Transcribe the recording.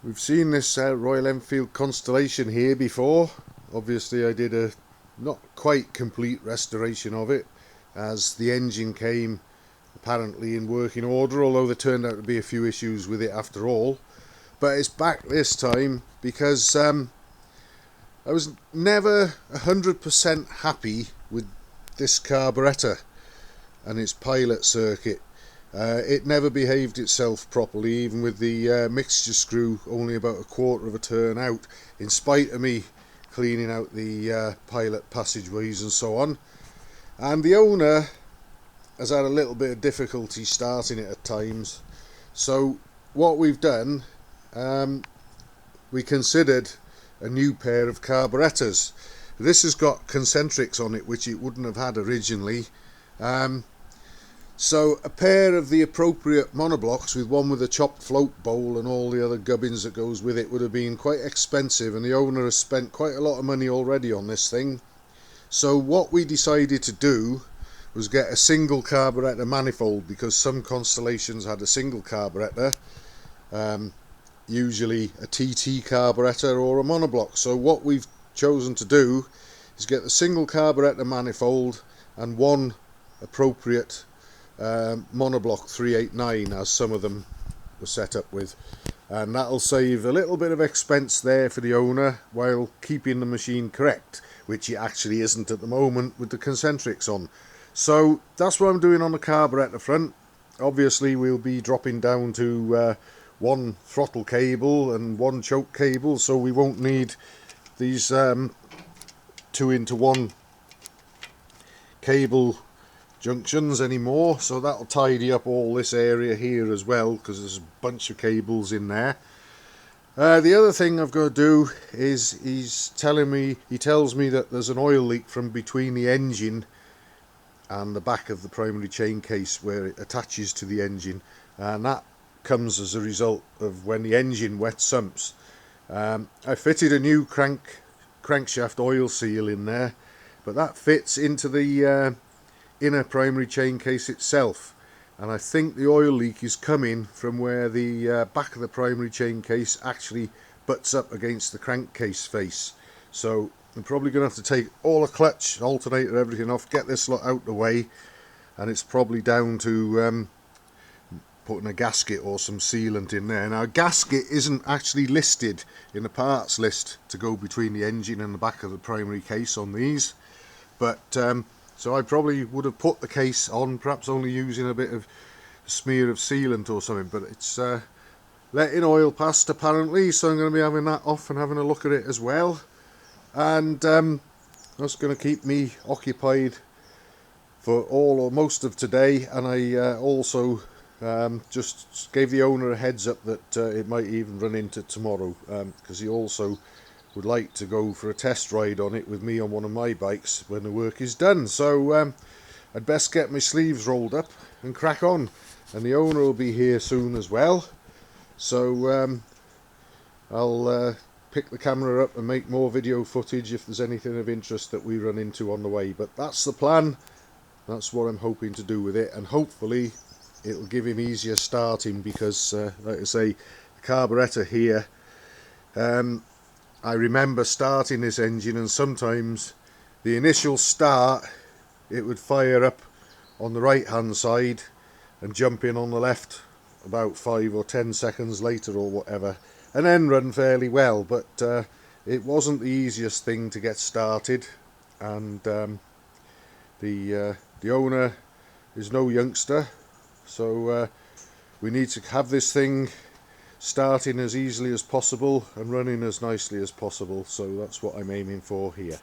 We've seen this Royal Enfield Constellation here before. Obviously I did a not quite complete restoration of it, as the engine came apparently in working order, although there turned out to be a few issues with it after all. But it's back this time because I was never 100% happy with this carburettor and its pilot circuit. It never behaved itself properly, even with the mixture screw only about a quarter of a turn out, in spite of me cleaning out the pilot passageways and so on. And the owner has had a little bit of difficulty starting it at times. So what we've done, we considered a new pair of carburettors. This has got concentrics on it, which it wouldn't have had originally. So a pair of the appropriate monoblocks, with one with a chopped float bowl and all the other gubbins that goes with it, would have been quite expensive, and the owner has spent quite a lot of money already on this thing. So what we decided to do was get a single carburettor manifold, because some Constellations had a single carburettor, usually a TT carburettor or a monoblock. So what we've chosen to do is get the single carburettor manifold and one appropriate monoblock 389, as some of them were set up with, and that'll save a little bit of expense there for the owner while keeping the machine correct, which it actually isn't at the moment with the concentrics on. So that's what I'm doing on the carburettor front. Obviously we'll be dropping down to one throttle cable and one choke cable, so we won't need these 2-into-1 cable junctions anymore, so that'll tidy up all this area here as well, because there's a bunch of cables in there. The other thing I've got to do is he tells me that there's an oil leak from between the engine and the back of the primary chain case where it attaches to the engine, and that comes as a result of when the engine wet sumps. I fitted a new crankshaft oil seal in there, but that fits into the inner primary chain case itself, and I think the oil leak is coming from where the back of the primary chain case actually butts up against the crankcase face. So I'm probably going to have to take all the clutch, alternator, everything off, get this lot out the way, and it's probably down to putting a gasket or some sealant in there. Now, a gasket isn't actually listed in the parts list to go between the engine and the back of the primary case on these, but so I probably would have put the case on, perhaps only using a bit of a smear of sealant or something, but it's letting oil past apparently, so I'm going to be having that off and having a look at it as well. And that's going to keep me occupied for all or most of today. And I also just gave the owner a heads up that it might even run into tomorrow, because he also would like to go for a test ride on it with me on one of my bikes when the work is done. So I'd best get my sleeves rolled up and crack on, and the owner will be here soon as well, so I'll pick the camera up and make more video footage if there's anything of interest that we run into on the way. But that's the plan, that's what I'm hoping to do with it, and hopefully it'll give him easier starting, because like I say, the carburettor here, I remember starting this engine, and sometimes the initial start it would fire up on the right hand side and jump in on the left about 5 or 10 seconds later or whatever, and then run fairly well. But it wasn't the easiest thing to get started, and the owner is no youngster, so we need to have this thing starting as easily as possible and running as nicely as possible. So that's what I'm aiming for here.